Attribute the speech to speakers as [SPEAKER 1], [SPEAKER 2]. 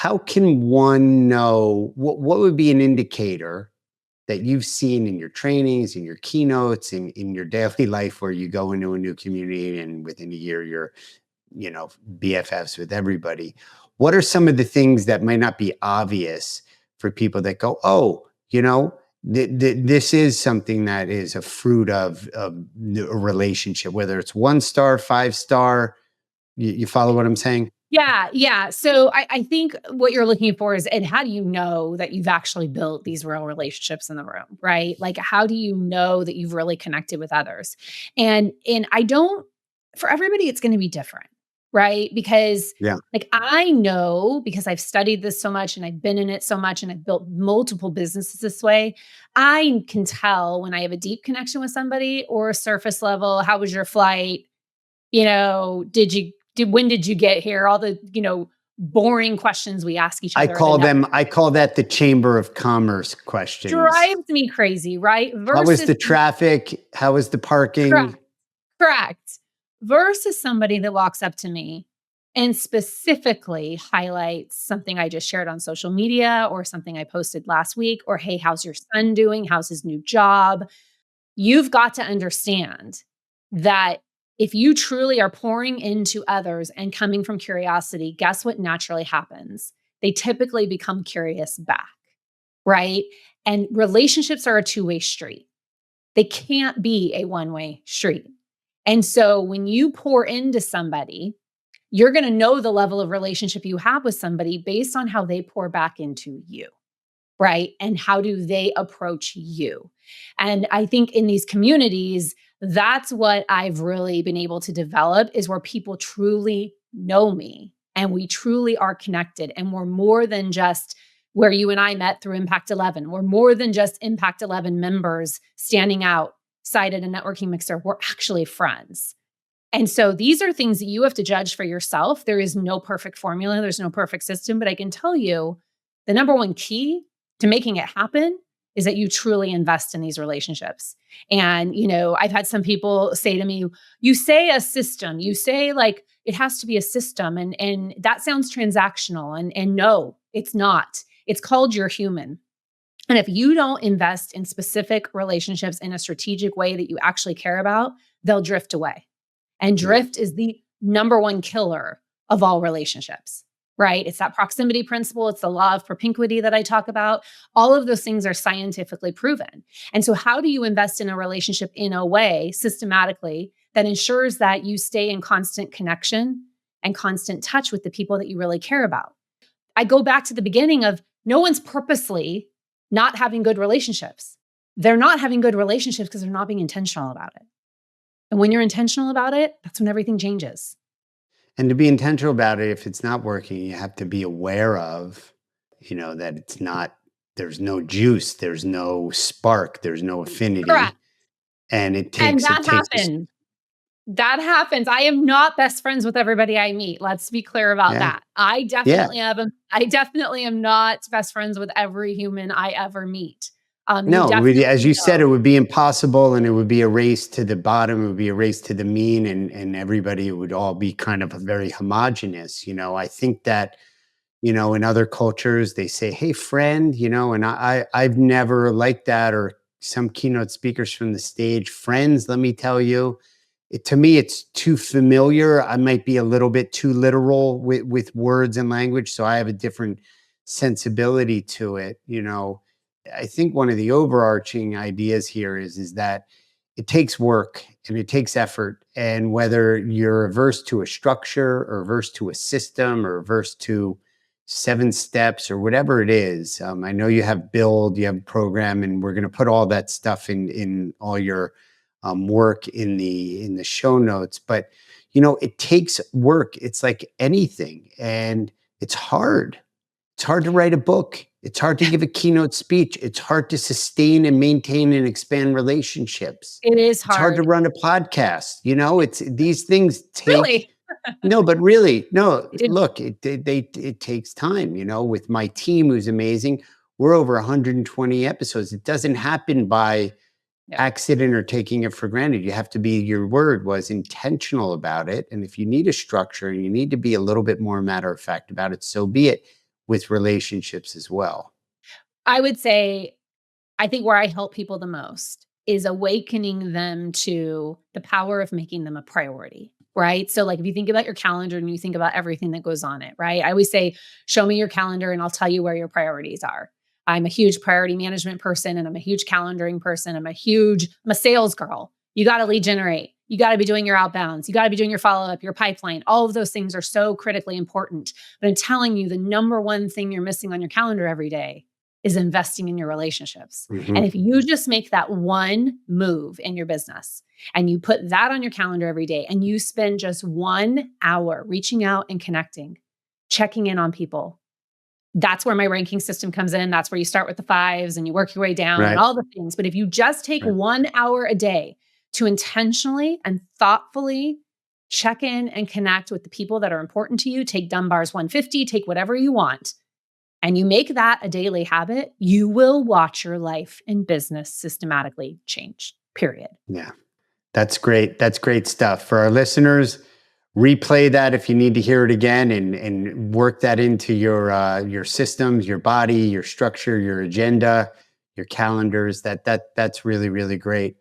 [SPEAKER 1] how can one know what would be an indicator that you've seen in your trainings, in your keynotes, in your daily life where you go into a new community and within a year you're, BFFs with everybody? What are some of the things that might not be obvious for people that go, oh, this is something that is a fruit of a relationship, whether it's 1 star, 5 star. You follow what I'm saying?
[SPEAKER 2] Yeah, yeah. So I think what you're looking for is, and how do you know that you've actually built these real relationships in the room, right? Like, how do you know that you've really connected with others? And I don't, for everybody, it's going to be different, right? Because
[SPEAKER 1] Yeah.
[SPEAKER 2] like I know because I've studied this so much and I've been in it so much and I've built multiple businesses this way. I can tell when I have a deep connection with somebody or a surface level. How was your flight? When did you get here? All the, boring questions we ask each
[SPEAKER 1] I
[SPEAKER 2] other.
[SPEAKER 1] call that the Chamber of Commerce questions.
[SPEAKER 2] Drives me crazy, right?
[SPEAKER 1] How was the traffic? How was the parking?
[SPEAKER 2] Correct. Versus somebody that walks up to me and specifically highlights something I just shared on social media or something I posted last week, or, hey, how's your son doing? How's his new job? You've got to understand that if you truly are pouring into others and coming from curiosity, guess what naturally happens? They typically become curious back, right? And relationships are a two-way street. They can't be a one-way street. And so when you pour into somebody, you're going to know the level of relationship you have with somebody based on how they pour back into you, right? And how do they approach you? And I think in these communities, that's what I've really been able to develop, is where people truly know me and we truly are connected. And we're more than just where you and I met through Impact 11. We're more than just Impact 11 members standing outside at a networking mixer. We're actually friends. And so these are things that you have to judge for yourself. There is no perfect formula. There's no perfect system. But I can tell you the number one key to making it happen is that you truly invest in these relationships. And, I've had some people say to me, you say a system, you say like it has to be a system. And that sounds transactional. And no, it's not. It's called you're human. And if you don't invest in specific relationships in a strategic way that you actually care about, they'll drift away. And drift is the number one killer of all relationships, right? It's that proximity principle. It's the law of propinquity that I talk about. All of those things are scientifically proven. And so how do you invest in a relationship in a way systematically that ensures that you stay in constant connection and constant touch with the people that you really care about? I go back to the beginning of no one's purposely not having good relationships. They're not having good relationships because they're not being intentional about it. And when you're intentional about it, that's when everything changes.
[SPEAKER 1] And to be intentional about it, if it's not working, you have to be aware of, that it's not, there's no juice, there's no spark, there's no affinity.
[SPEAKER 2] Correct.
[SPEAKER 1] And it
[SPEAKER 2] And
[SPEAKER 1] takes,
[SPEAKER 2] that happens. That happens. I am not best friends with everybody I meet. Let's be clear about that. I definitely am not best friends with every human I ever meet.
[SPEAKER 1] No, as you said, it would be impossible, and it would be a race to the bottom. It would be a race to the mean, and everybody would all be kind of very homogenous. I think that, in other cultures, they say, hey, friend, and I've never liked that, or some keynote speakers from the stage, friends, let me tell you, to me, it's too familiar. I might be a little bit too literal with words and language, so I have a different sensibility to it, I think one of the overarching ideas here is that it takes work and it takes effort. And whether you're averse to a structure or averse to a system or averse to 7 steps or whatever it is, I know you have build, you have program, and we're going to put all that stuff in all your work in the show notes. But, it takes work. It's like anything, and it's hard. It's hard to write a book. It's hard to give a keynote speech. It's hard to sustain and maintain and expand relationships.
[SPEAKER 2] It is hard.
[SPEAKER 1] It's hard to run a podcast. It's these things take.
[SPEAKER 2] Really?
[SPEAKER 1] No, but really, no. Look, it takes time. With my team, who's amazing, we're over 120 episodes. It doesn't happen by accident or taking it for granted. You have to be. Your word was intentional about it. And if you need a structure and you need to be a little bit more matter of fact about it, so be it. with relationships as well.
[SPEAKER 2] I would say, I think where I help people the most is awakening them to the power of making them a priority, right? So, like, if you think about your calendar and you think about everything that goes on it, right? I always say, show me your calendar and I'll tell you where your priorities are. I'm a huge priority management person and I'm a huge calendaring person. I'm a sales girl. You got to lead generate. You got to be doing your outbounds. You got to be doing your follow up, your pipeline. All of those things are so critically important. But I'm telling you, the number one thing you're missing on your calendar every day is investing in your relationships. And
[SPEAKER 1] Mhm.
[SPEAKER 2] if you just make that one move in your business and you put that on your calendar every day and you spend just 1 hour reaching out and connecting, checking in on people, that's where my ranking system comes in. That's where you start with the fives and you work your way down and
[SPEAKER 1] Right.
[SPEAKER 2] all the things. But if you just take
[SPEAKER 1] Right.
[SPEAKER 2] 1 hour a day to intentionally and thoughtfully check in and connect with the people that are important to you, take Dunbar's 150, take whatever you want, and you make that a daily habit, you will watch your life and business systematically change, period.
[SPEAKER 1] Yeah. That's great. That's great stuff. For our listeners, replay that if you need to hear it again, and work that into your systems, your body, your structure, your agenda, your calendars. That's really, really great.